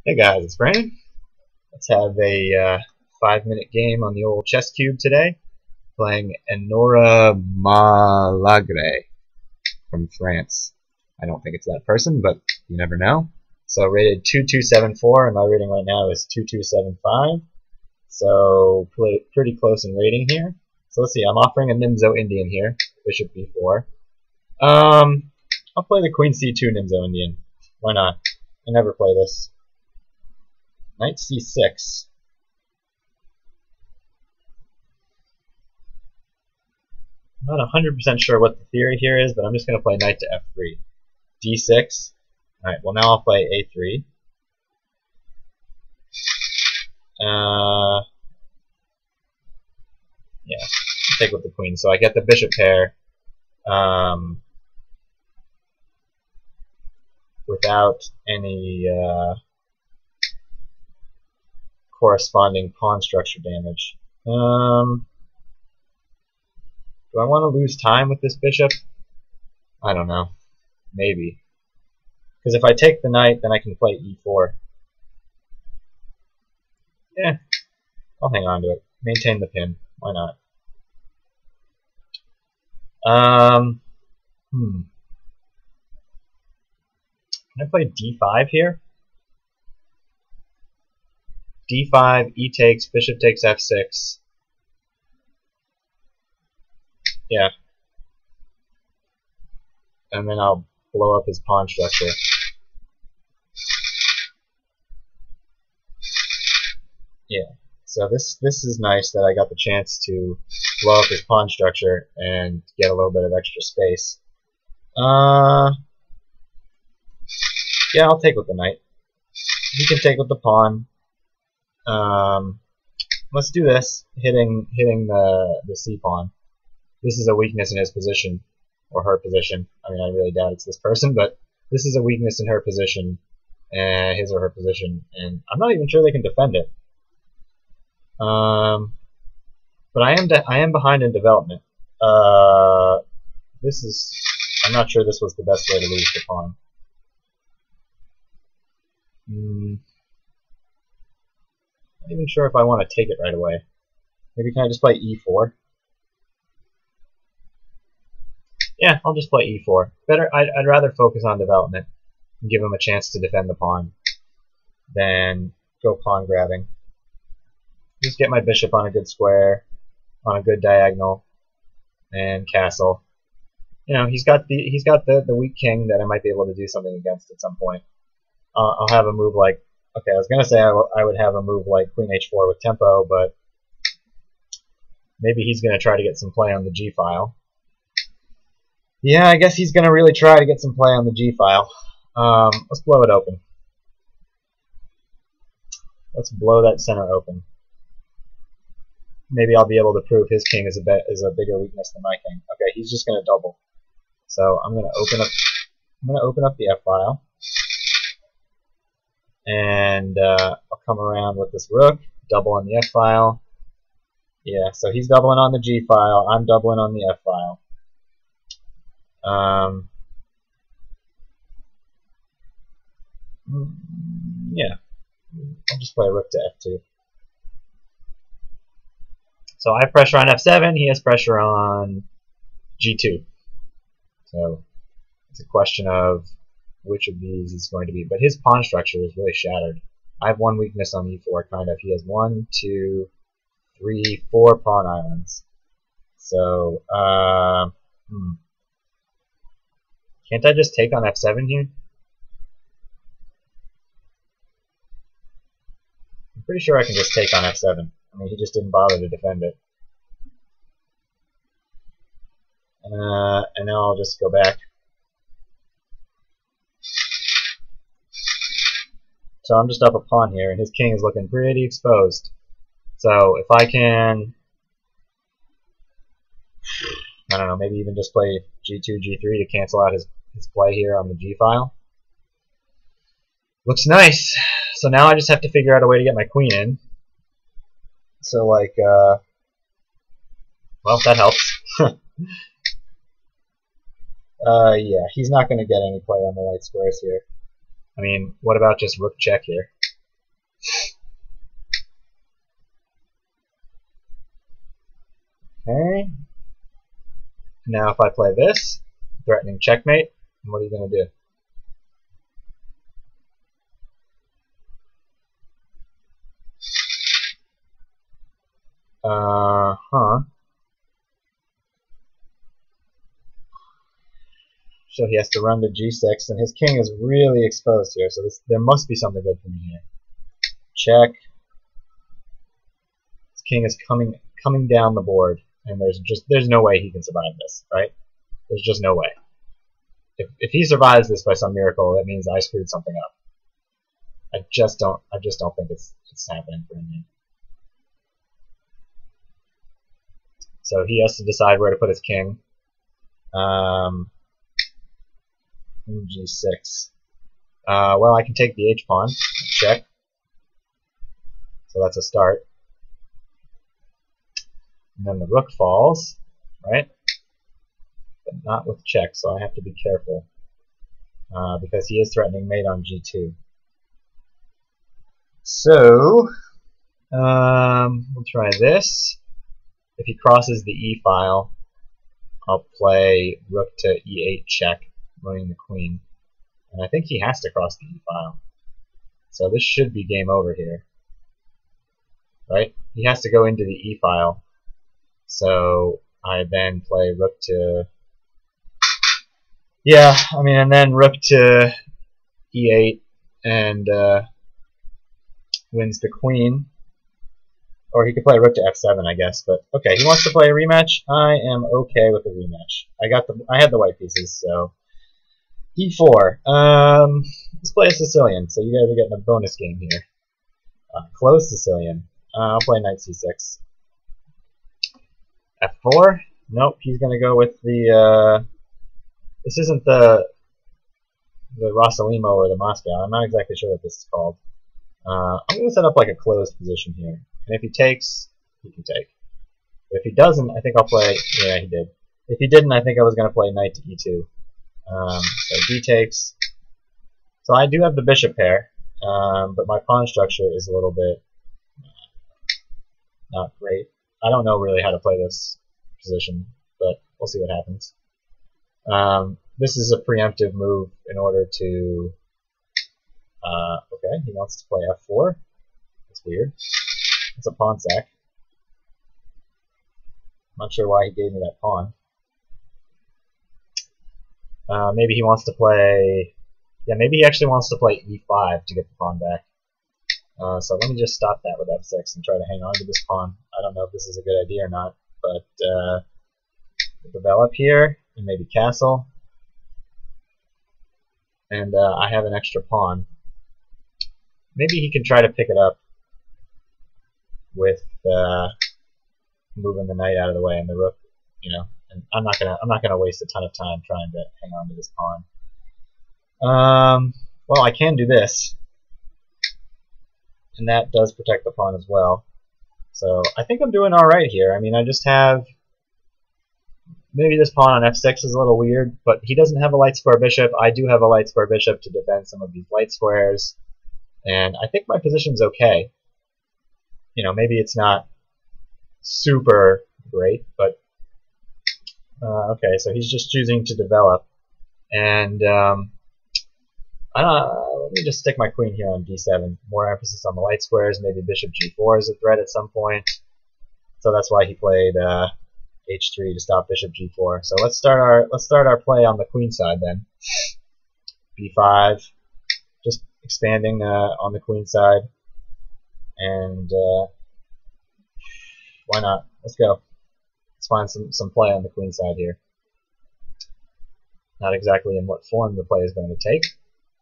Hey guys, it's Brandon. Let's have a 5-minute game on the old chess cube today, playing Enora Malagre from France. I don't think it's that person, but you never know. So rated 2274, and my rating right now is 2275. So pretty close in rating here. So let's see, I'm offering a Nimzo Indian here, bishop b4. I'll play the queen c2 Nimzo Indian. Why not? I never play this. Knight c6. I'm not 100% sure what the theory here is, but I'm just going to play knight to f3. d6. Alright, well now I'll play a3. Yeah, I'll take with the queen. So I get the bishop pair without any corresponding pawn structure damage. Do I want to lose time with this bishop? I don't know. Maybe. Because if I take the knight, then I can play e4. Yeah, I'll hang on to it. Maintain the pin. Why not? Can I play d5 here? d5, e takes, bishop takes f6. Yeah. And then I'll blow up his pawn structure. Yeah. So this is nice that I got the chance to blow up his pawn structure and get a little bit of extra space. Yeah, I'll take with the knight. He can take with the pawn. Let's do this, hitting the c pawn. This is a weakness in his position, or her position. I mean, I really doubt it's this person, but this is a weakness in her position, his or her position, and I'm not even sure they can defend it. But I am behind in development. I'm not sure this was the best way to lose the pawn. Not even sure if I want to take it right away. Maybe can I just play e4? Yeah, I'll just play e4. Better. I'd rather focus on development and give him a chance to defend the pawn than go pawn grabbing. Just get my bishop on a good square, on a good diagonal, and castle. You know, he's got the weak king that I might be able to do something against at some point. I'll have a move like, okay, I was gonna say I would have a move like queen h4 with tempo, but maybe he's gonna try to get some play on the g file. Yeah, I guess he's gonna really try to get some play on the g file. Let's blow it open. Let's blow that center open. Maybe I'll be able to prove his king is a bigger weakness than my king. Okay, he's just gonna double. So I'm gonna open up the f file, and I'll come around with this rook, double on the f file. Yeah, so he's doubling on the g file. I'm doubling on the f file. Yeah, I'll just play rook to f2. So I have pressure on f7, he has pressure on g2. So it's a question of which of these is going to be. But his pawn structure is really shattered. I have one weakness on e4, kind of. He has 1, 2, 3, 4 pawn islands. So, can't I just take on f7 here? I'm pretty sure I can just take on f7. I mean, he just didn't bother to defend it. And now I'll just go back. So I'm just up a pawn here, and his king is looking pretty exposed. So if I can, I don't know, maybe even just play g2, g3 to cancel out his play here on the g file. Looks nice. So now I just have to figure out a way to get my queen in. So like, well, that helps. Yeah, he's not going to get any play on the white squares here. I mean, what about just rook check here? Okay. Now if I play this, threatening checkmate, what are you going to do? So he has to run to g6, and his king is really exposed here, so there must be something good for me here. Check. His king is coming down the board, and there's no way he can survive this, right? There's just no way. If he survives this by some miracle, that means I screwed something up. I just don't think it's happening for him. So he has to decide where to put his king. G6. Well, I can take the H pawn, check. So that's a start. And then the rook falls, right? But not with check, so I have to be careful because he is threatening mate on G2. So we'll try this. If he crosses the E file, I'll play rook to E8 check, running the queen. And I think he has to cross the E file. So this should be game over here. Right? He has to go into the E file. So I then play rook to... Yeah, I mean, and then rook to E8 and wins the queen. Or he could play rook to F7, I guess. But okay, he wants to play a rematch. I am okay with a rematch. I had the white pieces, so E4. Let's play a Sicilian. So you guys are getting a bonus game here. Close Sicilian. I'll play knight C6. F4. Nope, he's gonna go with the. This isn't the Rossolimo or the Moscow. I'm not exactly sure what this is called. I'm gonna set up like a closed position here. And if he takes, he can take. But if he doesn't, I think I'll play... Yeah, he did. If he didn't, I think I was going to play knight to e2. So d takes. So I do have the bishop pair, but my pawn structure is a little bit not great. I don't know really how to play this position, but we'll see what happens. This is a preemptive move in order to... okay, he wants to play f4. That's weird. It's a pawn sack. Not sure why he gave me that pawn. Maybe he wants to play... Yeah, maybe he actually wants to play e5 to get the pawn back. So let me just stop that with f6 and try to hang on to this pawn. I don't know if this is a good idea or not, but develop here and maybe castle. And I have an extra pawn. Maybe he can try to pick it up with moving the knight out of the way and the rook, you know. And I'm not gonna waste a ton of time trying to hang on to this pawn. Well, I can do this, and that does protect the pawn as well. So I think I'm doing all right here. I mean, I just have maybe this pawn on f6 is a little weird, but he doesn't have a light square bishop. I do have a light square bishop to defend some of these light squares, and I think my position's okay. You know, maybe it's not super great, but okay. So he's just choosing to develop, and let me just stick my queen here on d7. More emphasis on the light squares. Maybe bishop g4 is a threat at some point. So that's why he played h3 to stop bishop g4. So let's start our play on the queen side then. b5, just expanding on the queen side, and why not? Let's go. Let's find some play on the queen side here. Not exactly in what form the play is going to take,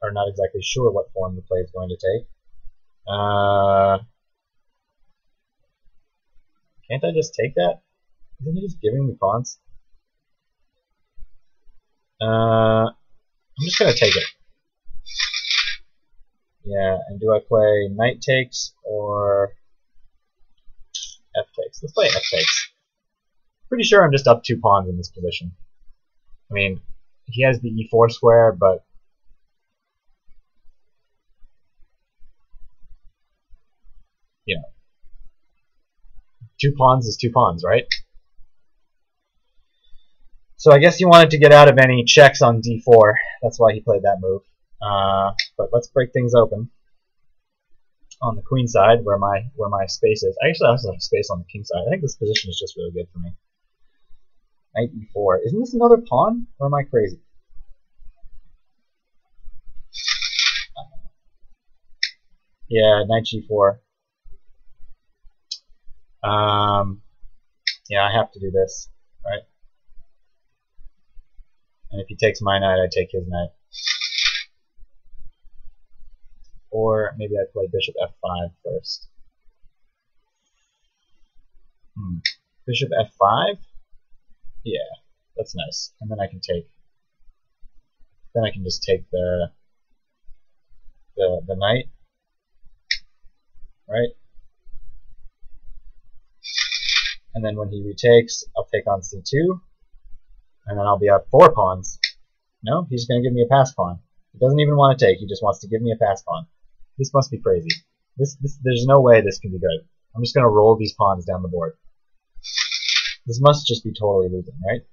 or not exactly sure what form the play is going to take. Can't I just take that? Isn't he just giving me pawns? I'm just going to take it. Yeah, and do I play knight takes or f takes? Let's play f takes. Pretty sure I'm just up 2 pawns in this position. I mean, he has the e4 square, but 2 pawns is 2 pawns, right? So I guess he wanted to get out of any checks on d4. That's why he played that move. But let's break things open. On the queen side, where my space is. I actually also have space on the king side. I think this position is just really good for me. Knight e4. Isn't this another pawn? Or am I crazy? Yeah, knight g4. Yeah, I have to do this, right? And if he takes my knight, I take his knight. Or maybe I play bishop f5 first. Bishop f5? Yeah, that's nice. And then I can take. Then I can just take the knight, right? And then when he retakes, I'll take on c2, and then I'll be up 4 pawns. No, he's going to give me a pass pawn. He doesn't even want to take. He just wants to give me a pass pawn. This must be crazy. There's no way this can be good. I'm just going to roll these pawns down the board. This must just be totally losing, right?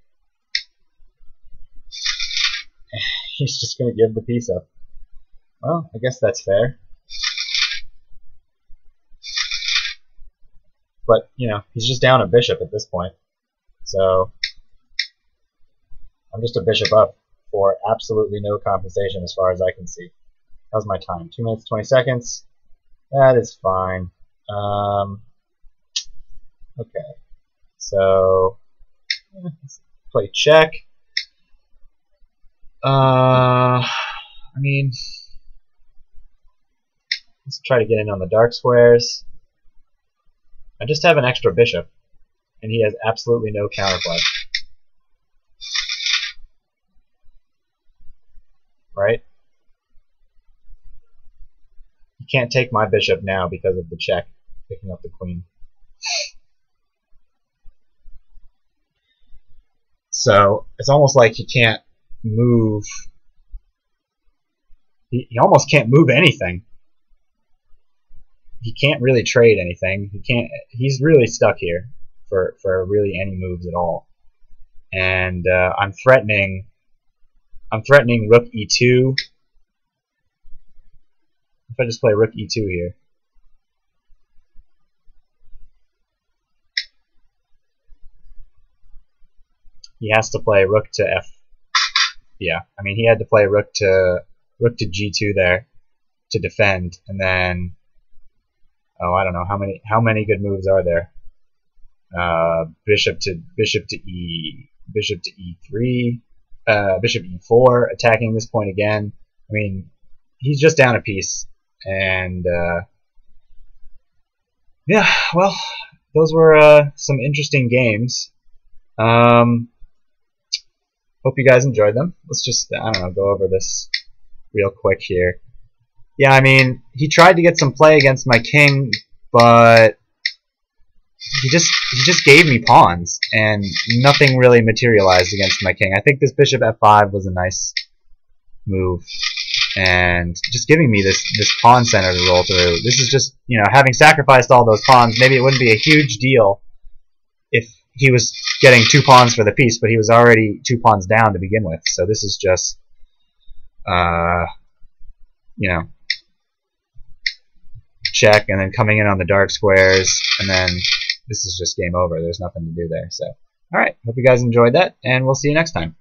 He's just going to give the piece up. Well, I guess that's fair. But, you know, he's just down a bishop at this point. So, I'm just a bishop up for absolutely no compensation as far as I can see. How's my time? 2 minutes, 20 seconds. That is fine. Okay. So, let's play check. I mean, let's try to get in on the dark squares. I just have an extra bishop, and he has absolutely no counterplay. Right? He can't take my bishop now because of the check, picking up the queen. So, it's almost like he can't move. He almost can't move anything. He can't really trade anything. He's really stuck here for really any moves at all. And I'm threatening rook e2. If I just play rook e2 here. He has to play rook to f. Yeah, I mean he had to play rook to g2 there to defend, and then oh, I don't know how many good moves are there. Bishop to e3, bishop e4, attacking this point again. I mean, he's just down a piece, and yeah, well, those were some interesting games. Hope you guys enjoyed them. Let's just, I don't know, go over this real quick here. Yeah, I mean, he tried to get some play against my king, but he just gave me pawns, and nothing really materialized against my king. I think this bishop f5 was a nice move, and just giving me this pawn center to roll through. This is just, you know, having sacrificed all those pawns, maybe it wouldn't be a huge deal if he was getting 2 pawns for the piece, but he was already 2 pawns down to begin with. So this is just, you know, check, and then coming in on the dark squares, and then this is just game over. There's nothing to do there. So, alright, hope you guys enjoyed that, and we'll see you next time.